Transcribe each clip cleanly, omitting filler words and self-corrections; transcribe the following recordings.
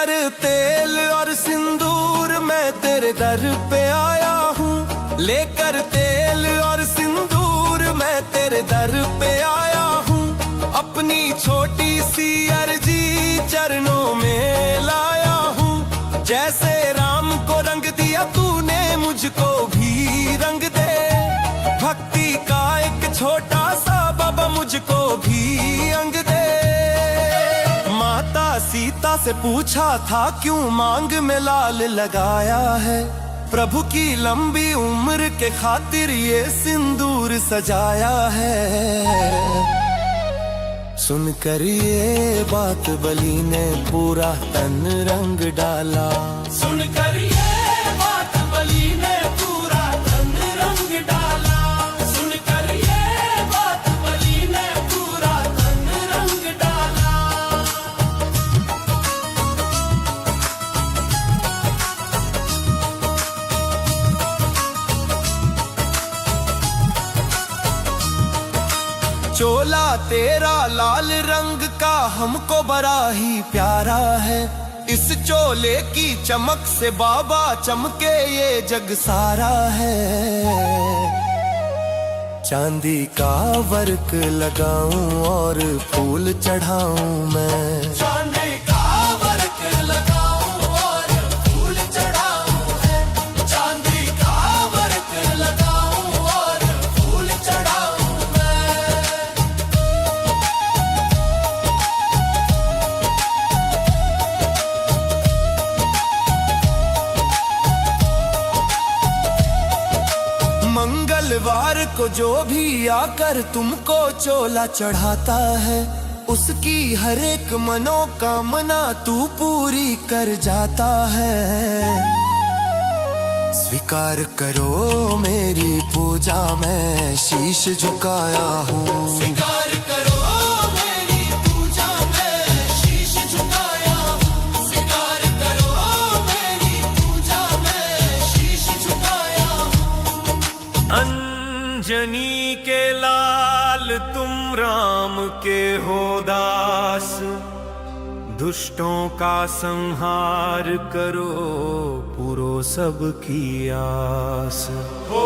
लेकर तेल और सिंदूर मैं तेरे दर पे आया हूँ। लेकर तेल और सिंदूर मैं तेरे दर पे आया हूँ। अपनी छोटी सी अर्जी चरणों में लाया हूँ। जैसे राम को रंग दिया तूने मुझको भी रंग दे। भक्ति का एक छोटा सा बाबा मुझको भी अंग दे। माता सीता से पूछा था क्यों मांग में लाल लगाया है। प्रभु की लंबी उम्र के खातिर ये सिंदूर सजाया है। सुनकर ये बात बलि ने पूरा तन रंग डाला। सुनकर ये बात बलि ने पूरा तन रंग डाला। सुनकर ये बात बलि ने पूरा तन रंग डाला। चोला तेरा लाल रंग का हमको बड़ा ही प्यारा है। इस चोले की चमक से बाबा चमके ये जग सारा है। चांदी का वर्क लगाऊं और फूल चढ़ाऊं मैं। चांदी का वर्क लगाऊं और फूल चढ़ाऊं है। चांदी का वर्क लगाऊं और फूल चढ़ाऊं। मंगलवार को जो भी आकर तुमको चोला चढ़ाता है उसकी हर एक मनोकामना तू पूरी कर जाता है। स्वीकार करो मेरी पूजा मैं शीश झुकाया हूँ। स्वीकार करो मेरी पूजा मैं शीश झुकाया हूँ। स्वीकार करो मेरी पूजा मैं शीश झुकाया हूँ। अंजनी के लाल तुम राम के हो दास। दुष्टों का संहार करो पूरो सबकी आस। हो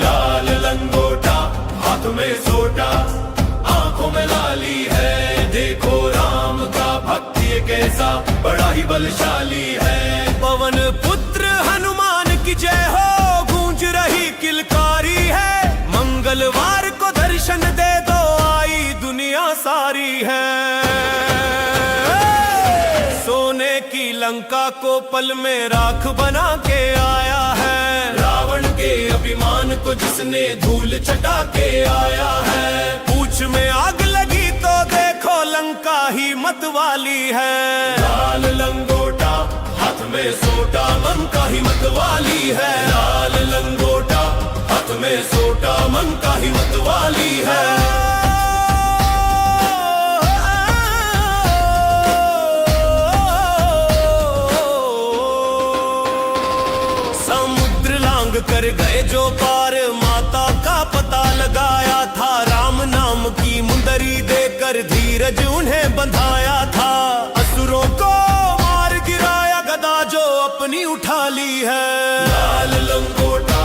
लाल लंगोटा हाथ में सोटा आंखों में लाली है। देखो राम का भक्ति कैसा बड़ा ही बलशाली है। पवन पुत्र हनुमान की जय हो गूंज रही किलकारी है। मंगलवार को दर्शन दे दो आई दुनिया सारी है। सोने की लंका को पल में राख बना के आया है। रावण के अभिमान को जिसने धूल चटा के आया है। पूछ में आग लगी तो देखो लंका ही मत वाली है। लाल लंगोटा हाथ में सोटा मन का ही मत वाली है। लाल लंगोटा हाथ में सोटा मन का ही मत वाली है। समुद्र लांग कर गए जो पार माता का पता लगाया था। राम नाम की मुंदरी देकर धीरज उन्हें बंधाया था। असुरों को मार गिराया गदा जो अपनी उठा ली है। लाल लंगोटा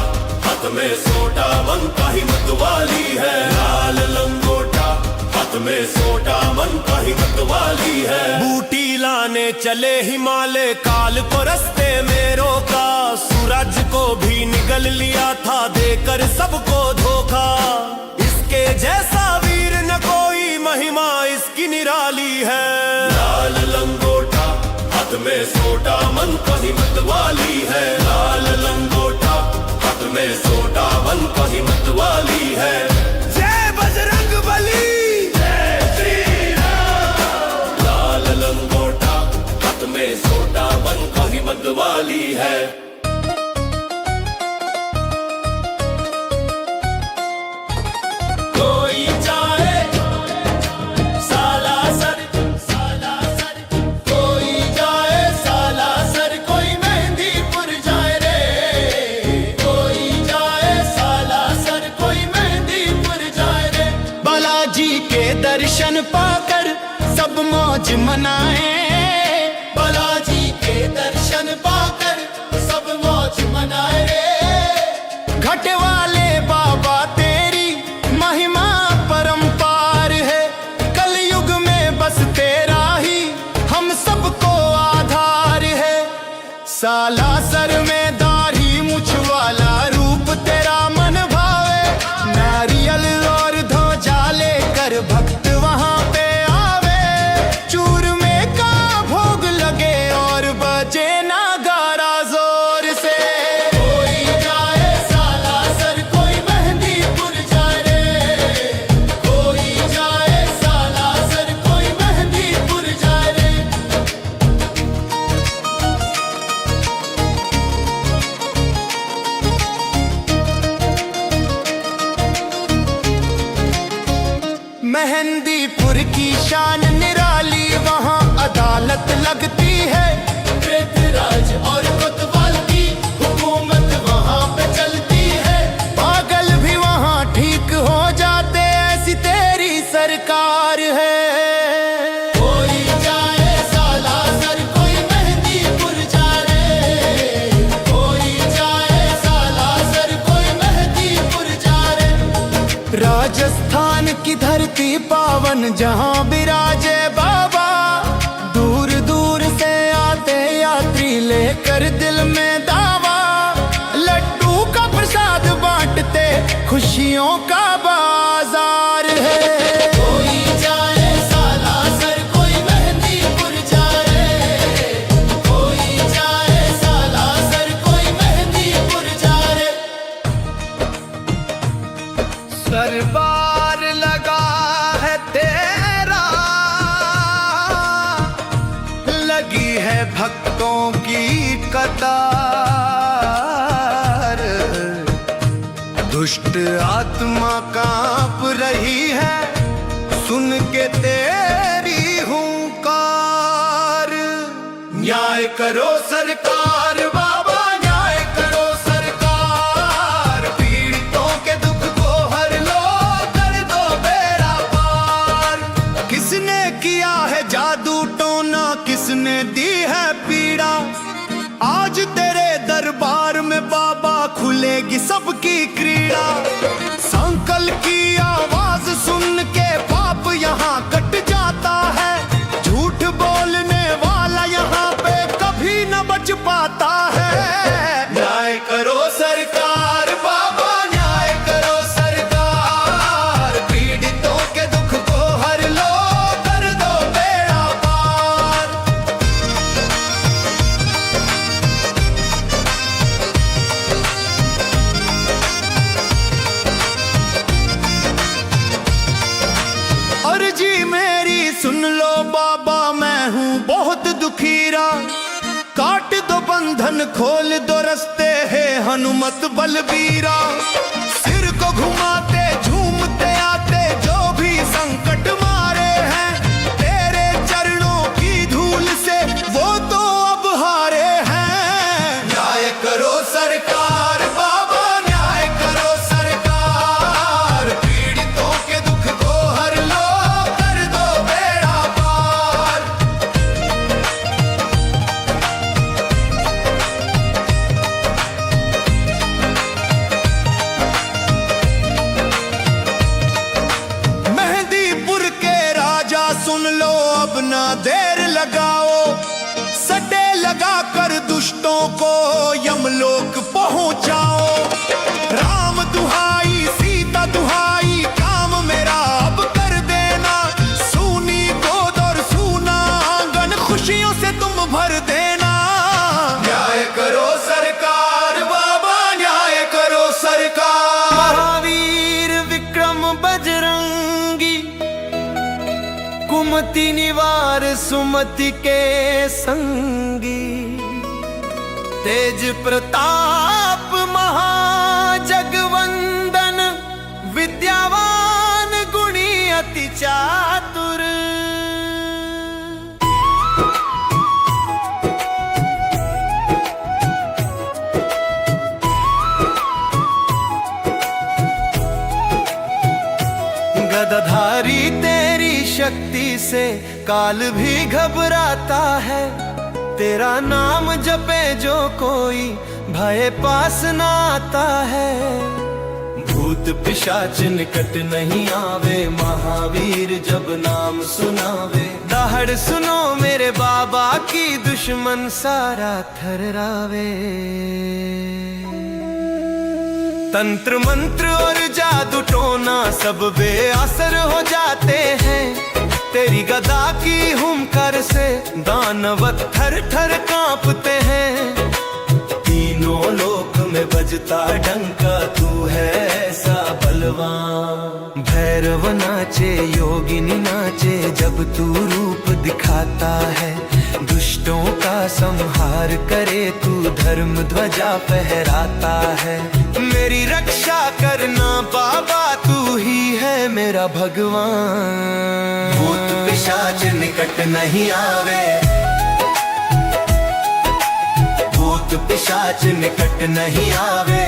हाथ में सोटा मन का ही मत वाली है। लाल लंगोटा हाथ में सोटा मन का ही मत वाली है। बूटी लाने चले हिमालय काल को रस्ते में रोका। सूरज को भी निगल लिया था देकर सबको धोखा। इसके जैसा वीर न कोई महिमा इसकी निराली है। लाल लंगोटा हाथ में सोटा मन का ही मत वाली है। लाल लंगोटा हाथ में सोटा मन का ही मत वाली है। जय बजरंग बली जय श्री राम। लाल लंगोटा हाथ में सोटा मन का ही मत वाली है। कोई जाए सालासर कोई जाए सालासर कोई मेहंदीपुर जाए रे। कोई जाए सालासर कोई मेहंदीपुर दर्शन पाकर सब मौज मनाए, बालाजी के दर्शन पाकर सब मौज मनाए रे। घट वाले बाबा तेरी महिमा परंपार है, कलयुग में बस तेरा ही हम सबको आधार है। सालासर में दाढ़ी मुछ वाला रूप तेरा मन भावे, नारियल और ध्वजा लेकर भक्त वहां पे आवे। चूरमे का भोग लगे और बजे नगारा जोर से। कोई जाए सालासर कोई मेहंदीपुर जाए रे, कोई जाए सालासर कोई मेहंदीपुर जाए रे। मेहंदीपुर की शान निराली, वहाँ अदालत लगती है। पृथ्वीराज और कोतवाल की हुकूमत वहाँ पे चलती है। पागल भी वहाँ ठीक हो जाते, ऐसी तेरी सरकार है। कोई जाए सालासर कोई मेहंदीपुर जाए रे, कोई जाए सालासर कोई मेहंदीपुर जाए रे। राजस्थान की धरती पावन जहाँ विराजे बाबा, दूर दूर से आते यात्री लेकर दिल में दावा। लड्डू का प्रसाद बांटते खुशियों का बाजार है। कोई जाए सालासर कोई मेहंदीपुर जाए रे, कोई जाए सालासर कोई मेहंदीपुर जाए रे। सरबार लगा है तेरा, लगी है भक्तों की कतार। दुष्ट आत्मा कांप रही है सुन के तेरी हुंकार। न्याय करो सरकार बाबा, न्याय करो सरकार। पीड़ितों के दुख को हर लो, कर दो बेड़ा पार। किसने किया है जादू टोना, किसने दी है पीड़ा। आज तेरे दरबार में बाबा खुलेगी सबकी क्रीड़ा। संकल की आवाज सुन के पाप यहाँ कट जाता है। झूठ बोलने वाला यहाँ पे कभी न बच पाता है। न्याय करो सरकार बाबा, न्याय करो सरकार। पीड़ितों के दुख को हर लो, कर दो बेड़ा पार। अर्जी मेरी सुन लो बाबा, मैं हूँ बहुत दुखीरा। काट दो बंधन खोल दो रस्ते, है हनुमत बलबीरा। सिर को घुमाते झूमते आते जो भी संकट मारे हैं, तेरे चरणों की धूल से वो तो अब हारे हैं। न्याय करो सरकार बाबा, न्याय करो सरकार। पीड़ितों के दुख को हर लो, कर दो बेड़ा पार। मेहंदीपुर के राजा सुन लो, अब ना देर लगाओ। सटे लगा कर दुष्टों को यमलोक पहुंचाओ। राम दुहाई सीता दुहाई, काम मेरा अब कर देना। सूनी गोद और सूना आंगन, खुशियों से तुम भर देना। न्याय करो सरकार बाबा, न्याय करो सरकार। महावीर विक्रम बजरंगी, कुमति निवार सुमति के संगी। तेज प्रताप महाजगवंदन, विद्यावान गुणी अति चातुर। गदधारी तेरी शक्ति से काल भी घबराता है। तेरा नाम जपे जो कोई भय पास न आता है। भूत पिशाच निकट नहीं आवे, महावीर जब नाम सुनावे। दहाड़ सुनो मेरे बाबा की, दुश्मन सारा थर्रावे। तंत्र मंत्र और जादू टोना सब बेअसर हो जाते हैं। तेरी गदा की हुंकार से दानव थर थर कांपते हैं। तीनों लोक में बजता डंका, तू है ऐसा बलवान। भैरव नाचे योगिनी नाचे जब तू रूप दिखाता है। दुष्टों का संहार करे तू, धर्म ध्वजा फहराता है। मेरी रक्षा करना बाबा, तू ही है मेरा भगवान। भूत पिशाच निकट नहीं आवे, भूत पिशाच निकट नहीं आवे।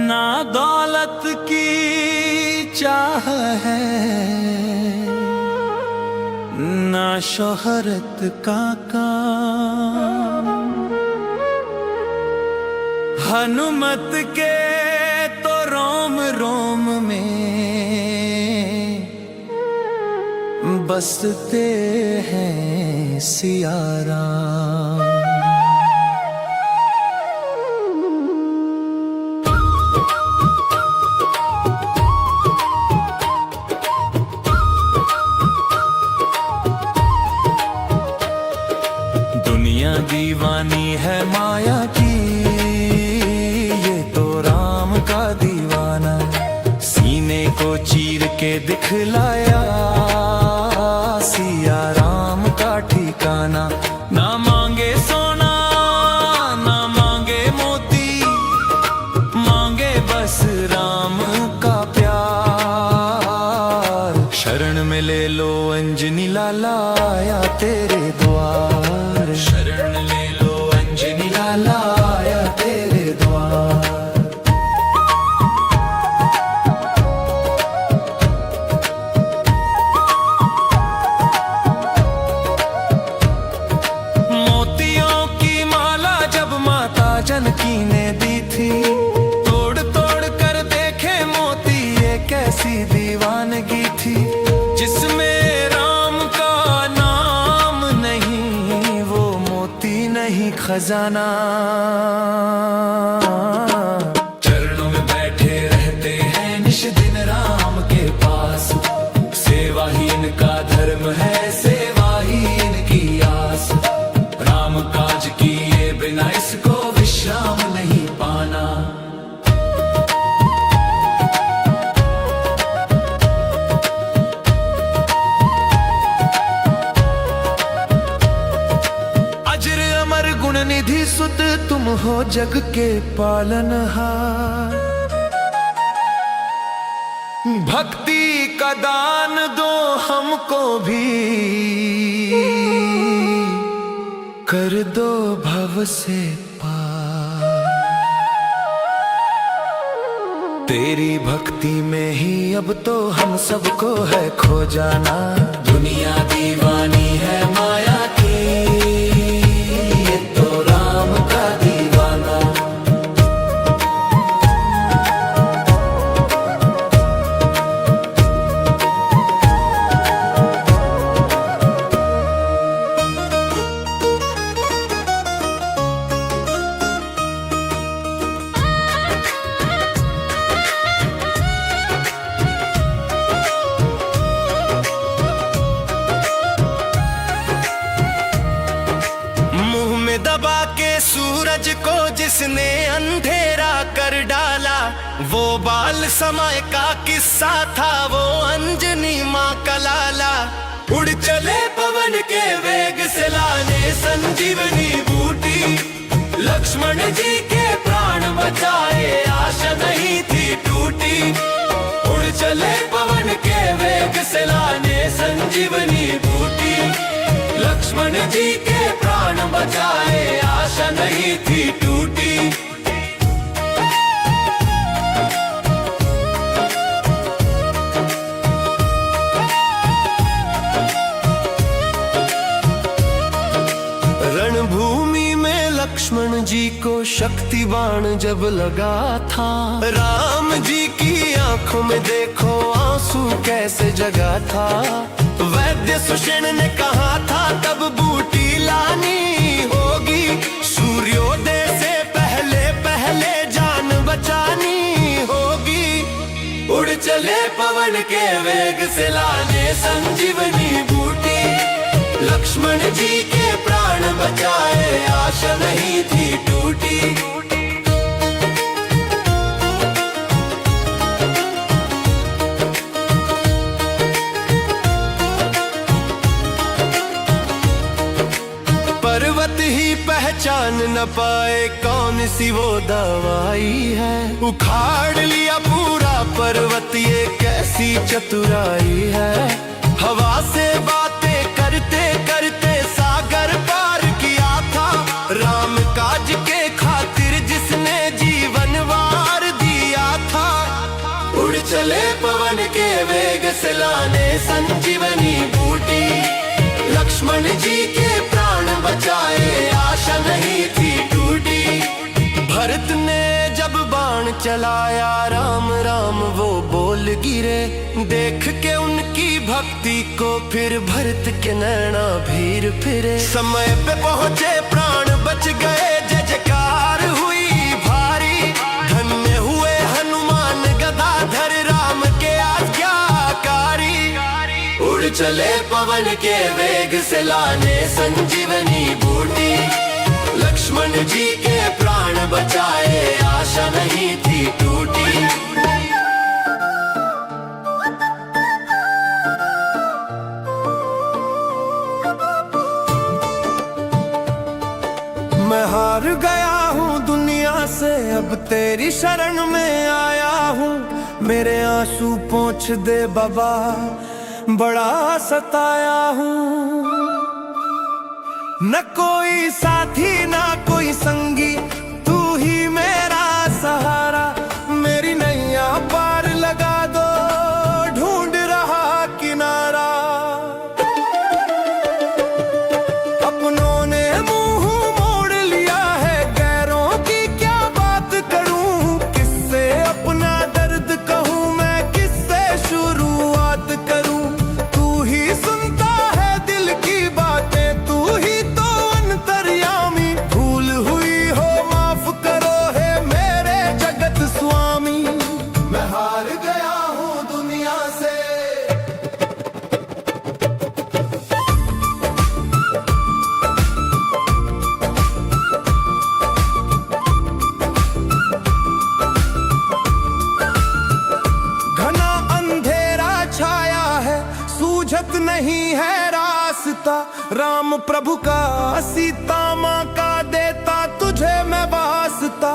ना दौलत की चाह है, ना शोहरत का काम। हनुमत के तो रोम रोम में बसते हैं सिया राम। दीवानी है माया की, ये तो राम का दीवाना। सीने को चीर के दिखलाया सिया राम का ठिकाना। ना मांगे सोना ना मांगे मोती, मांगे बस राम का प्यार। शरण में ले लो अंजनी लाला, आया तेरे द्वार। शरण ले लो अंजनी लाला, आया तेरे द्वार। मोतियों की माला जब माता जानकी ने दी थी, तोड़ तोड़ कर देखे मोती ये कैसी दीवानगी थी। जिसमें राम का नाम नहीं, वो मोती नहीं खजाना। चरणों में बैठे रहते हैं निश दिन राम के पास। सेवा ही इनका धर्म है, सेवा ही इनकी आस। राम काज किए बिना इसको विश्राम नहीं पाना। अजर अमर गुण निधि सुत तुम हो जग के पालनहार। भक्ति का दान दो हमको भी, कर दो भव से पार। तेरी भक्ति में ही अब तो हम सबको है खो जाना। दुनिया दीवानी है माया की, ये तो राम का दीवाना। दबा के सूरज को जिसने अंधेरा कर डाला, वो बाल समय का किस्सा था, वो अंजनी संजीवनी बूटी। लक्ष्मण जी के प्राण बचाए, आशा नहीं थी टूटी। उड़ चले पवन के वेग से लाने संजीवनी बूटी। लक्ष्मण जी के प्राण बचाए, आशा नहीं थी टूटी। रणभूमि में लक्ष्मण जी को शक्ति बाण जब लगा था, राम जी की आंखों में देखो आंसू कैसे जगा था। वैद्य सुषेण ने कहा था तब बूटी लानी होगी, सूर्योदय से पहले पहले जान बचानी होगी। उड़ चले पवन के वेग से लाने संजीवनी बूटी। लक्ष्मण जी के प्राण बचाए, आशा नहीं थी टूटी। पर्वत ही पहचान न पाए कौन सी वो दवाई है। उखाड़ लिया पूरा पर्वत, ये कैसी चतुराई है। हवा से बातें करते करते सागर पार किया था, राम काज के खातिर जिसने जीवन वार दिया था। उड़ चले पवन के वेग से लाने संजीवनी बूटी। लक्ष्मण जी के प्राण बचाए, आशा नहीं थी टूटी। भरत ने जब बाण चलाया, राम राम वो बोल गिरे। देख के उनकी भक्ति को फिर भरत के नैना भीर फिरे। समय पे पहुँचे प्राण बच गए, जय जयकार हुई भारी। धन्य हुए हनुमान गदाधर, राम के आज्ञाकारी। उड़ चले पवन के वेग से लाने संजीवनी बूटी। लक्ष्मण जी के प्राण बचाए, आशा नहीं थी टूटी। मैं हार गया हूँ दुनिया से, अब तेरी शरण में आया हूँ। मेरे आंसू पोंछ दे बाबा, बड़ा सताया हूँ। न कोई साथी न कोई संगी, तू ही मेरा सहारा। मेरी नैया पार लगा दो, ढूंढ रहा किनारा। अपनों ने मुंह मोड़ लिया है, गैरों की क्या बात करूं। किससे अपना दर्द कहूं, मैं किससे शुरुआत करूं। तू ही सुनता है दिल की बातें, तू ही तो अंतर्यामी। भूल हुई हो माफ करो है मेरे जगत स्वामी। मैं हार गया हूँ दुनिया से। घना अंधेरा छाया है, सूझत नहीं है रास्ता। राम प्रभु का सीता माँ का देता तुझे मैं वास्ता।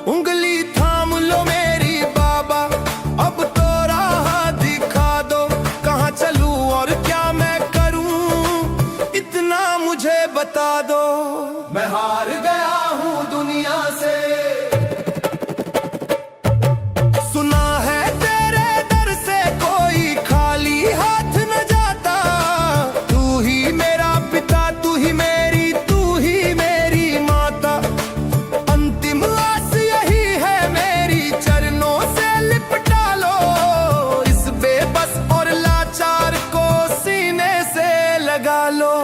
उंगली थाम लो मेरी बाबा, अब तो राह दिखा दो। कहाँ चलूं और क्या मैं करूं, इतना मुझे बता दो। मैं हार गया हूँ दुनिया से। सुना है तेरे दर से कोई खाली हाथ न जाता। तू ही मेरा पिता, तू ही मेरी माता। अंतिम आस यही है मेरी, चरणों से लिपटा लो। इस बेबस और लाचार को सीने से लगा लो।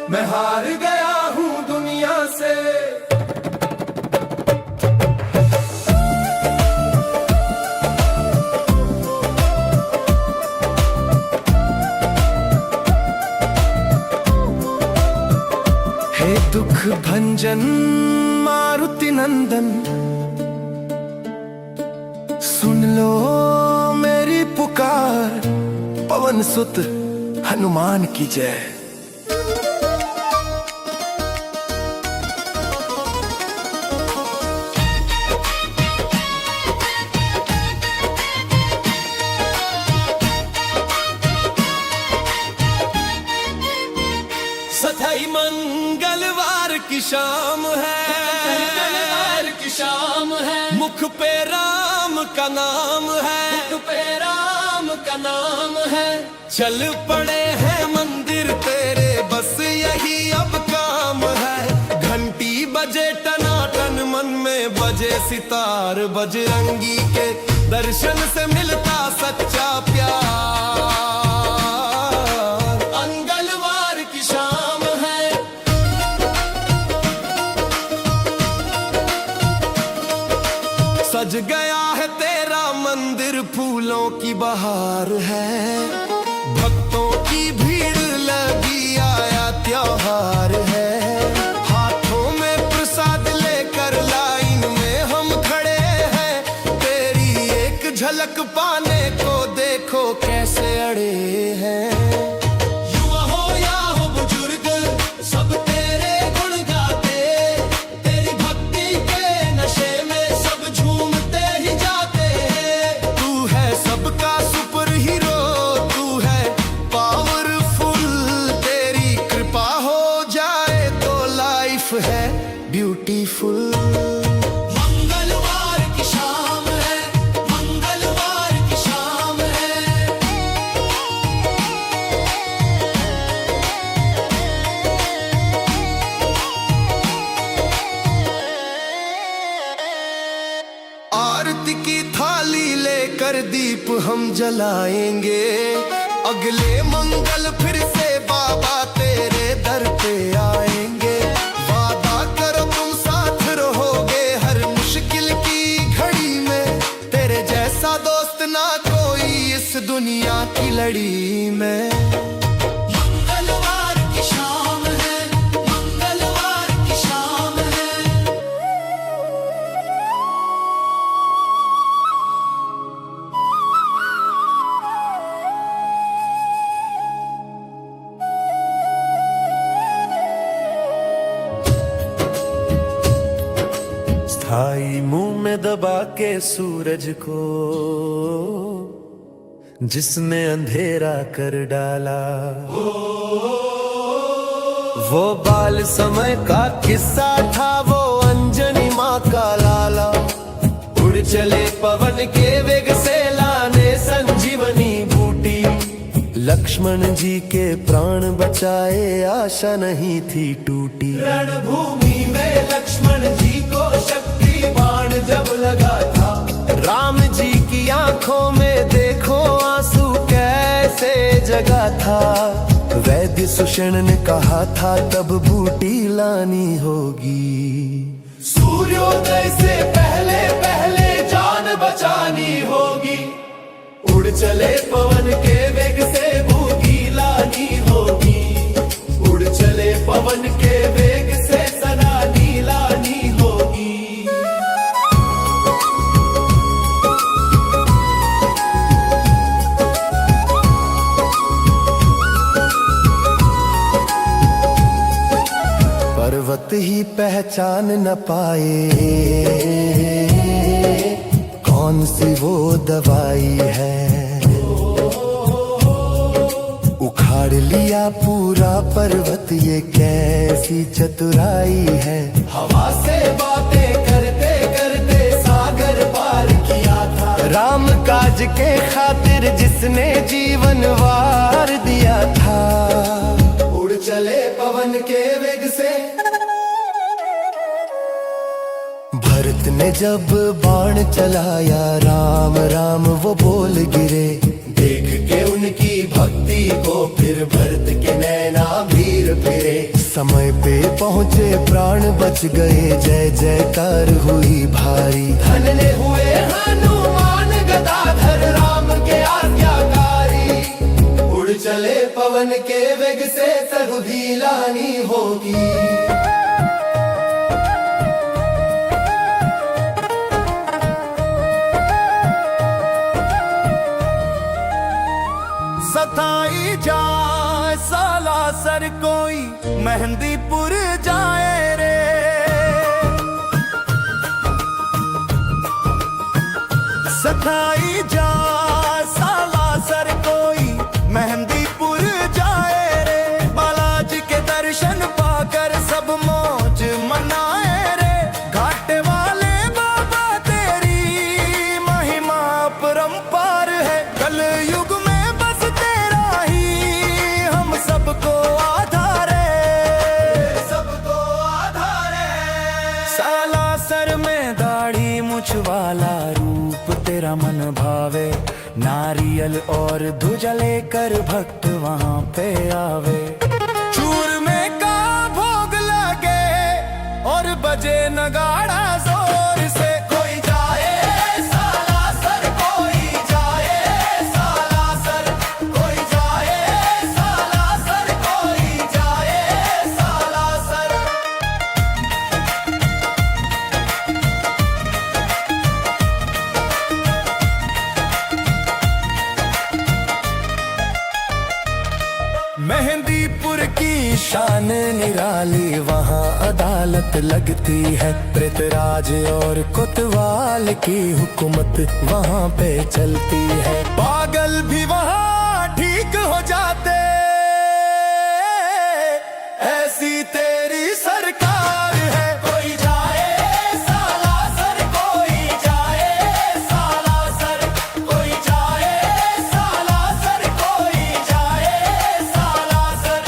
मैं हार गया हूँ दुनिया से। हे दुख भंजन मारुति नंदन, सुन लो मेरी पुकार। पवन सुत हनुमान की जय। मंगलवार की शाम है, मंगलवार की शाम है, मुख पे राम का नाम है, मुख पे राम का नाम है। चल पड़े हैं मंदिर तेरे, बस यही अब काम है। घंटी बजे टनाटन, मन में बजे सितार, बजरंगी के दर्शन से मिलता सच्चा प्यार। मंगलवार की शाम है, सज गया है तेरा मंदिर, फूलों की बहार है। भक्तों की भीड़ लगी, आया त्योहार है। हाथों में प्रसाद लेकर लाइन में हम खड़े हैं, तेरी एक झलक पाने को देखो कैसे अड़े हैं। युवा हो या हो बुजुर्ग, सब तेरे गुण गाते, तेरी भक्ति के नशे में सब झूमते ही जाते हैं। तू है सबका सुपर हीरो, तू है पावरफुल, तेरी कृपा हो जाए तो लाइफ है ब्यूटीफुल। मंगलवार की शाम है, मंगलवार की शाम है। आरती की थाली लेकर दीप हम जलाएंगे, अगले मंगल फिर से बाबा तेरे दर पे आएंगे। वादा करो तुम साथ रहोगे हर मुश्किल की घड़ी में, तेरे जैसा दोस्त ना कोई इस दुनिया की लड़ी में। मंगलवार की शाम है, मंगलवार की शाम है। स्थाई मुंह में दबा के सूरज को, जिसने अंधेरा कर डाला। वो बाल समय का किस्सा था, वो अंजनी माँ का लाला। उड़ चले पवन के वेग से, लाने संजीवनी बूटी। लक्ष्मण जी के प्राण बचाए, आशा नहीं थी टूटी। रणभूमि में लक्ष्मण जी को शक्ति बाण जब लगा था, राम जी की आंखों में देखो आंसू कैसे जगा था। वैद्य सुषेण ने कहा था तब बूटी लानी होगी। सूर्योदय से पहले पहले जान बचानी होगी। उड़ चले पवन के वेग से बूटी लानी होगी। उड़ चले पवन के वेग से सनानी लानी होगी। पर्वत ही पहचान न पाए, कौन सी वो दवाई है। उखाड़ लिया पूरा पर्वत, ये कैसी चतुराई है। हवा से बातें करते करते सागर पार किया था। राम काज के खातिर जिसने जीवन वार दिया था। उड़ चले पवन के वेग से, भरत ने जब बाण चलाया, राम राम वो बोल गिरे। देख के उनकी भक्ति को फिर भरत के नैना भीर फिरे। समय पे पहुँचे प्राण बच गए, जय जयकार हुई भारी। धन्य हुए हनुमान गदाधर राम के आज्ञाकारी। उड़ चले पवन के वेग से, सर्वधी लानी होगी। सताई जाए सालासर कोई, मेहंदीपुर जाए रे। सताई जाए सालासर कोई, मेहंदीपुर जाए रे। बालाजी के दर्शन पा नारियल और ध्वजा लेकर भक्त वहाँ पे आवे। चूरमे का भोग लगे और बजे नगाड़ा जोर से। कोई जाए सालासर, कोई जाए सालासर, कोई जाए सालासर, कोई जाए सालासर। मेहंदीपुर की शान निराली, वहाँ अदालत लगती है। पृथ्वीराज और कोतवाल की हुकूमत वहाँ पे चलती है। पागल भी वहाँ ठीक हो जाते, ऐसी तेरी सरकार है। कोई जाए सालासर, कोई जाए सालासर, कोई जाए सालासर, कोई जाए सालासर।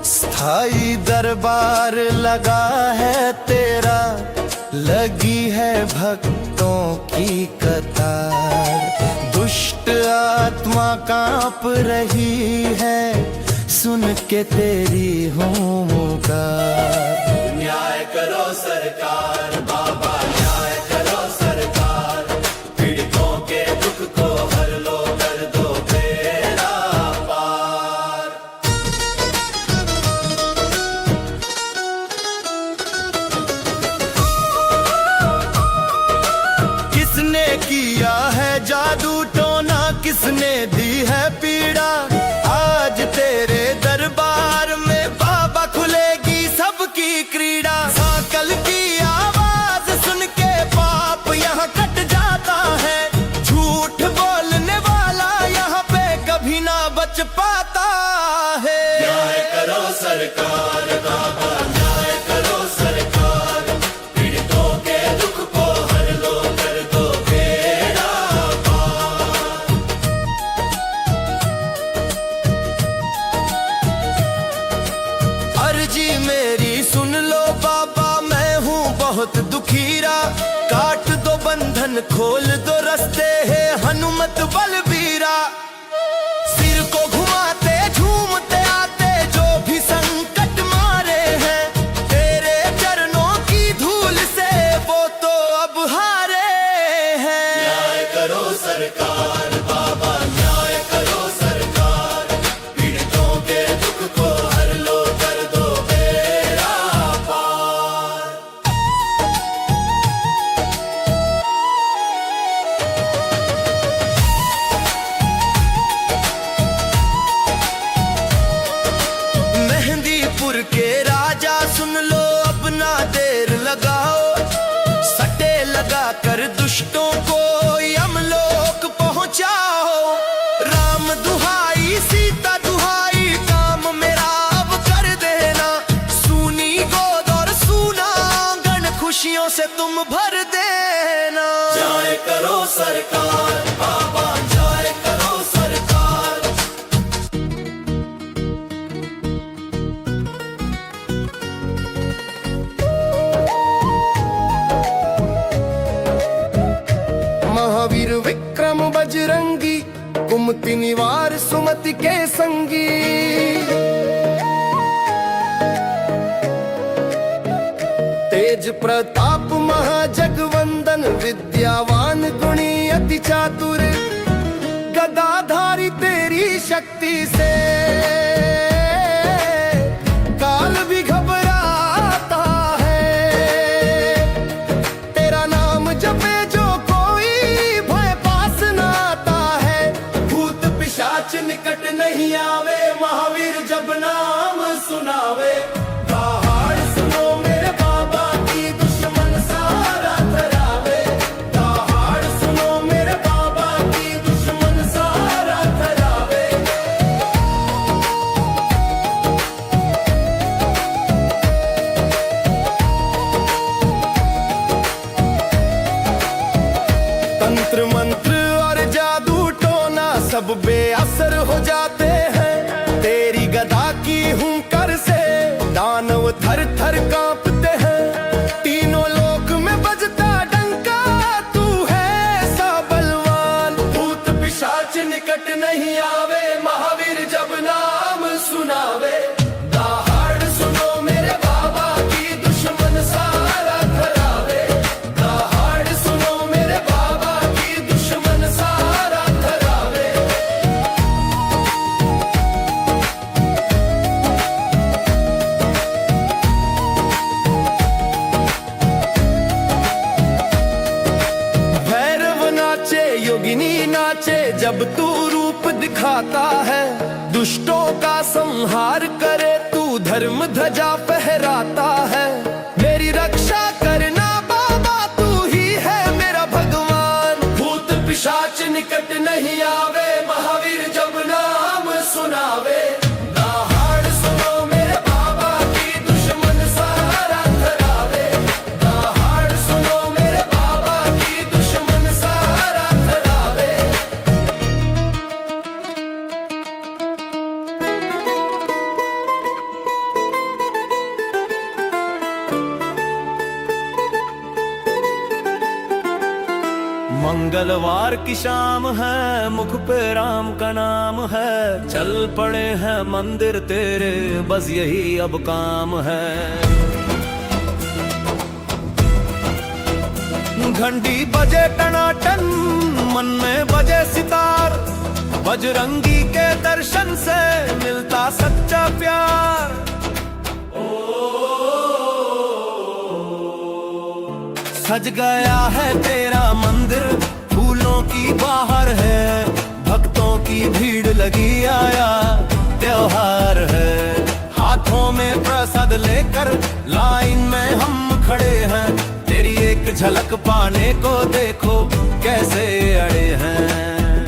स्थाई दरबार लगा है तेरा, लगी है भक्तों की कतार। दुष्ट आत्मा कांप रही है, सुन के तेरी हुंकार। न्याय करो सरकार, बाबा न्याय करो सरकार। पीड़ितों के दुख को हर लो, कर दो बेड़ा पार। किसने किया है जादू टोना, किसने दी है पीड़ा। आज तेरे दरबार में बाबा खुलेगी सबकी क्रीड़ा। साकल की आवाज सुन के पाप यहाँ कट जाता है। झूठ बोलने वाला यहाँ पे कभी ना बच पाता है। न्याय करो सरकार, बाबा न्याय करो सरकार। पीड़ितों के दुख को हर लो, कर दो बेड़ा पार। अर्जी मेरी सुन लो बाबा, मैं हूँ बहुत दुखीरा। काट दो बंधन, खोल दो रास्ते, है हनुमत बलबीरा। सिर को घुमाते झूमते आते जो भी संकट मारे हैं, तेरे चरणों की धूल से वो तो अब हारे हैं। न्याय करो सरकार, बाबा न्याय करो सरकार। पीड़ितों के दुख को हर लो, कर दो बेड़ा पार। मेहंदीपुर के राजा सुन लो, अब ना देर लगाओ। सटे लगा कर दुष्टों को यमलोक पहुंचाओ। राम दुहाई सीता दुहाई, काम मेरा अब कर देना। सूनी गोद और सूना आंगन, खुशियों से तुम भर देना। न्याय करो सरकार, बाबा न्याय करो सरकार। महावीर विक्रम बजरंगी, कुमति निवार सुमति के संगी। तेज प्रताप महाजगवंदन, विद्यावान गुणी अति चातुर। गदाधारी तेरी शक्ति से काल भी घबराता है। तेरा नाम जपे जो कोई भय पास न आता है। भूत पिशाच निकट नहीं आवे, महावीर जब नाम सुनावे। दहाड़ सुनो मेरे बाबा की, दुश्मन सारा थरावे। दहाड़ सुनो मेरे बाबा की, दुश्मन सारा थरावे। सिखाता है, दुष्टों का संहार करे तू धर्म ध्वजा फहराता है। मेरी रक्षा करना बाबा, तू ही है मेरा भगवान। भूत पिशाच निकट नहीं आवे, महावीर जब नाम सुनावे। दहाड़ सुनो मेरे बाबा की, दुश्मन सारा थरावे। दहाड़ सुनो मेरे बाबा की, दुश्मन सारा थरावे। मंगलवार की शाम है, मुख पे राम का नाम है। चल पड़े हैं मंदिर तेरे, बस यही अब काम है। घंटी बजे टनाटन, मन में बजे सितार। बजरंगी के दर्शन से मिलता सच्चा प्यार। सज गया है तेरा मंदिर, फूलों की बाहर है। भक्तों की भीड़ लगी, आया त्योहार है। हाथों में प्रसाद लेकर लाइन में हम खड़े हैं। तेरी एक झलक पाने को देखो कैसे अड़े हैं।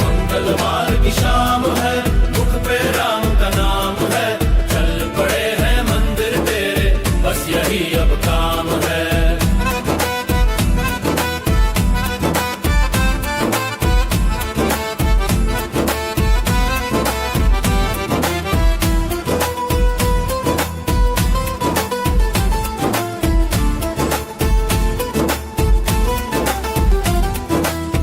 मंगलवार की शाम है, मुख पे राम का नाम है। चल पड़े हैं मंदिर तेरे, बस यही अब काम है।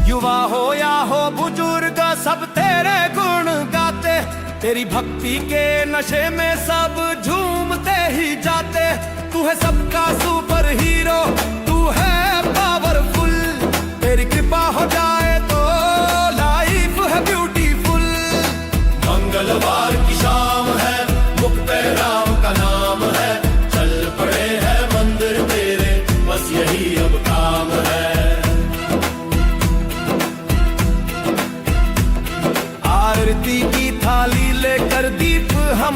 युवा हो या हो बुजुर्ग, सब तेरे गुण गाते। तेरी भक्ति के नशे में सब झूमते ही जाते। तू है सबका सुपर हीरो, तू है पावरफुल। तेरी कृपा हो जाए तो लाइफ है ब्यूटीफुल। मंगलवार की शाम है, मुख पे राम का नाम है। चल पड़े हैं मंदिर तेरे, बस यही अब काम है। आरती की थाली लेकर दीप हम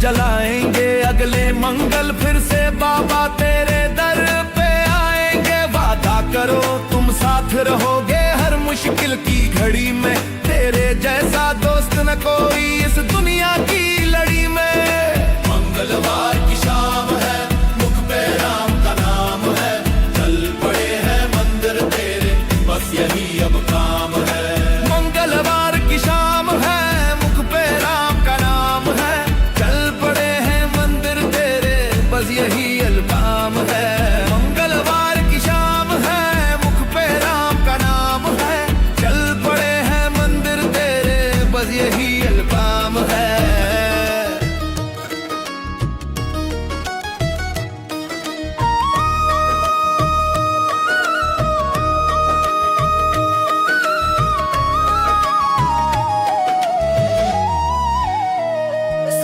जलाएंगे। अगले मंगल फिर से बाबा तेरे दर पे आएंगे। वादा करो तुम साथ रहोगे हर मुश्किल की घड़ी में। तेरे जैसा दोस्त न कोई इस दुनिया की लड़ी में। मंगलवार की शाम है, मुख पे राम का नाम है। चल पड़े हैं मंदिर तेरे, बस यही अब काम है। मंगलवार की शाम है, मुख पे राम का नाम है। चल पड़े हैं मंदिर तेरे, बस यही अलकाम है। मंगलवार की शाम है, मुख पे राम का नाम है। चल पड़े हैं मंदिर तेरे, बस यही अलकाम है।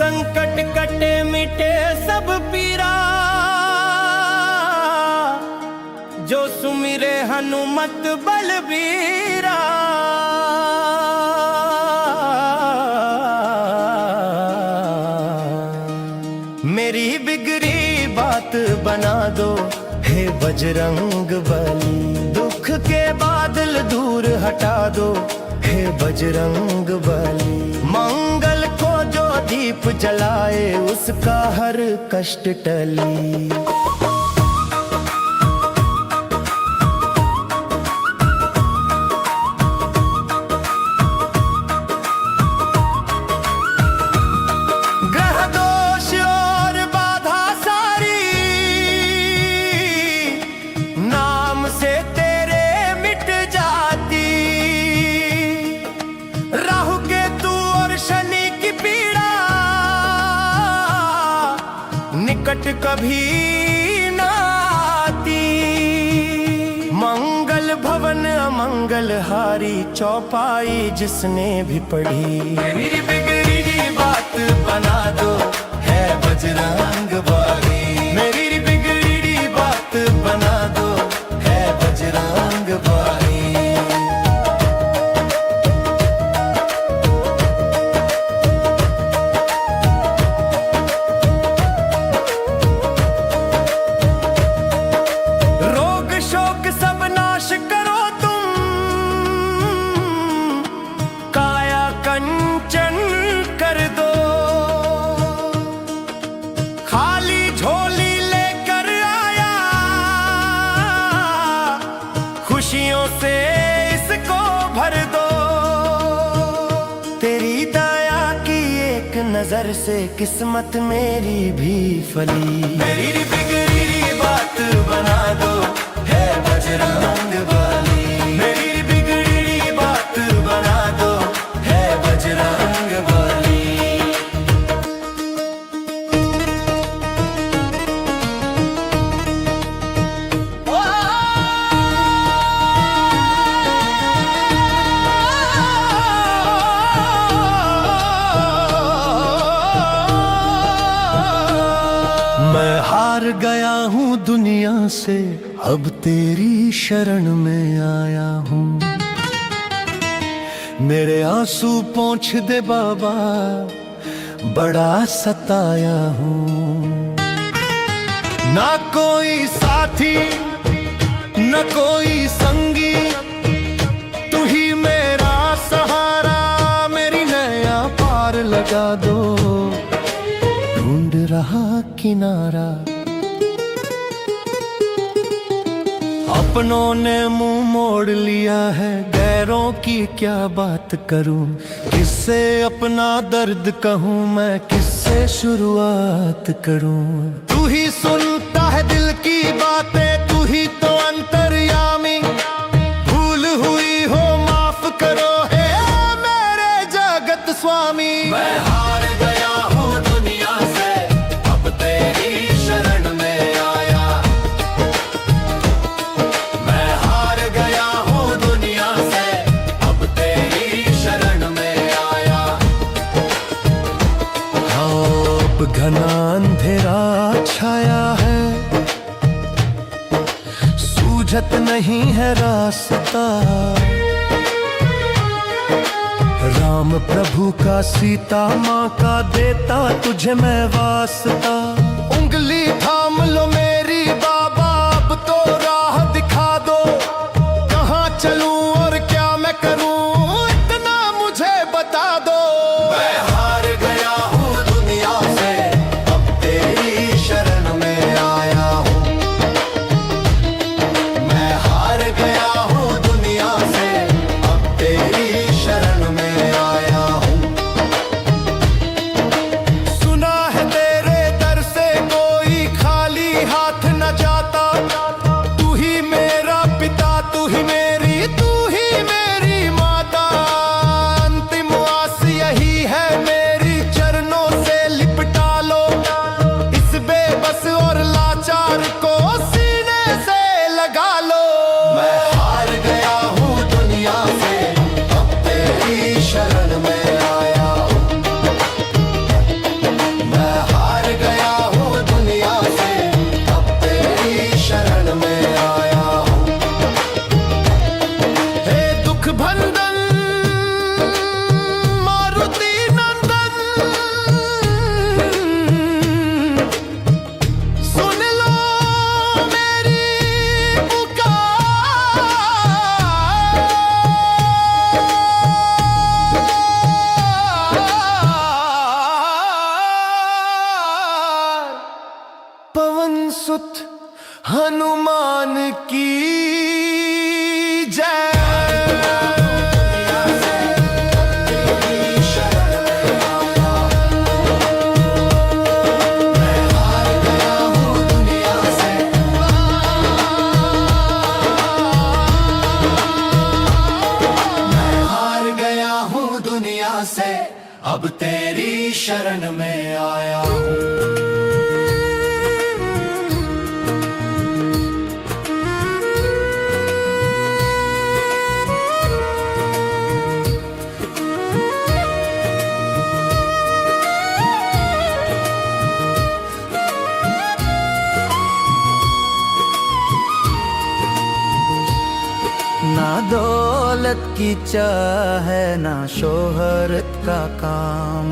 संकट कटे मिटे सब पीरा, जो सुमिरे हनुमत बलबीरा। मेरी बिगड़ी बात बना दो हे बजरंग बली। दुख के बादल दूर हटा दो हे बजरंग बली। मंगल को जो दीप जलाए, उसका हर कष्ट टली। ग्रह दोष और बाधा सारी, नाम से तेरे मिट जाती। राहु केतु और शनि की पीड़ा, निकट कभी न आती। मंगल भवन अमंगल हारी, चौपाई जिसने भी पढ़ी। मेरी बिगड़ी बात बना दो है बजरंग बली। मेरी बिगड़ी बात बना दो है बजरंग बली। डर से किस्मत मेरी भी फली। मेरी बिगड़ी बात बना दो है बजरंग बली। मेरी बिगड़ी बात बना दो है बजरंग बली। मैं हार गया हूँ दुनिया से, अब तेरी शरण में आया हूँ। मेरे आंसू पोंछ दे बाबा, बड़ा सताया हूँ। ना कोई साथी न कोई संगी, तू ही मेरा सहारा। मेरी नैया पार लगा दो, ढूंढ रहा किनारा। अपनों ने मुंह मोड़ लिया है, गैरों की क्या बात करूं। किससे अपना दर्द कहूं, मैं किससे शुरुआत करूं। तू ही सुनता है दिल की बातें, तू ही तो अंतर्यामी। भूल हुई हो माफ करो हे मेरे जगत स्वामी। मैं हार गया हूँ दुनिया से, अब तेरी शरण में आया। मैं हार गया हूँ दुनिया से, अब तेरी शरण में आया। अब घना अंधेरा छाया है, सूझत नहीं है रास्ता। राम प्रभु का सीता माँ का देता तुझे मैं वास्ता। उंगली थाम लो मेरी बाबा, अब तो राह दिखा दो। कहाँ चलूं और क्या मैं करूं, इतना मुझे बता दो। मैं हार गया हूँ दुनिया से, अब तेरी शरण में आया हूँ। मैं हार गया हूँ दुनिया से, अब तेरी शरण में आया हूँ। सुना है तेरे दर से कोई खाली हाथ न जाता। तू ही मेरा पिता, तू ही मेरी माता। अंतिम आस यही है मेरी, चरणों से लिपटा लो इस बेबस और लाचार को, सीने से लगा लो। मैं हार गया हूँ दुनिया से, अब तेरी शरण में आया हूँ। मैं हार गया हूँ दुनिया से, अब तेरी शरण में आया हूँ। हे दुख भंजन मारुति नंदन, सुन लो मेरी पुकार। पवन सुत हनुमान की जय। से अब तेरी शरण में आया हूँ। ना दौलत की चाह है, ना शोहरत का काम।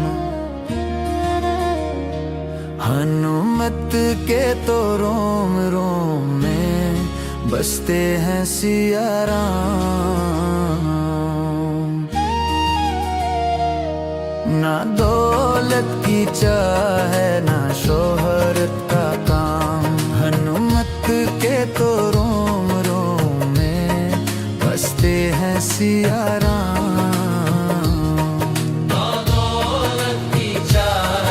हनुमत के तो रोम रोम में बसते हैं सिया राम। ना दौलत की चाह है, ना शोहरत का काम। हनुमत के तो रोम रोम में बसते हैं सिया राम। ना दौलत की चाह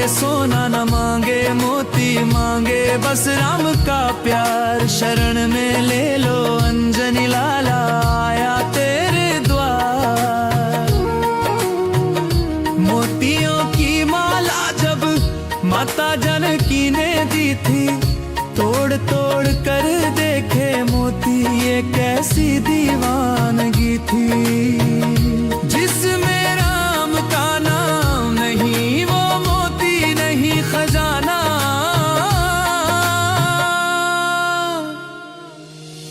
सोना न मांगे मोती मांगे बस राम का प्यार। शरण में ले लो अंजनी लाला आया तेरे द्वार। मोतियों की माला जब माता जानकी ने दी थी, तोड़ तोड़ कर देखे मोती ये कैसी दीवानगी थी। जिसमें राम का नाम नहीं वो मोती नहीं खजाना।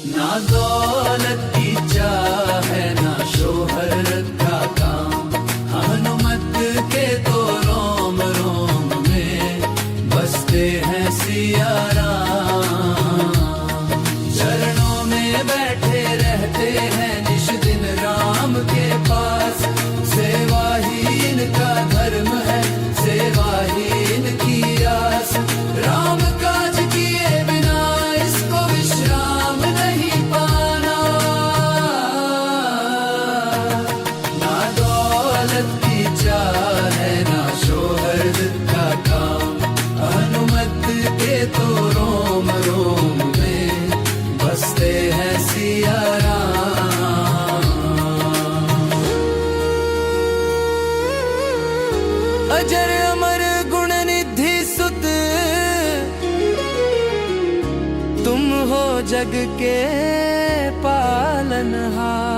ना दौलत की चाह है ना शोहरत का काम, हनुमत के तो रोम रोम में बसते हैं सिया राम। चरणों में बैठे रहते हैं निश दिन राम के पास। सेवा ही इनका धर्म है सेवा ही इनकी आस। राम काज किए बिना इसको विश्राम नहीं पाना। ना दौलत की चाह है ना शोहरत का काम, हनुमत के तो रोम रोम में बसते हैं सिया राम। अजर अमर गुण निधि सुत तुम हो जग के पालनहार।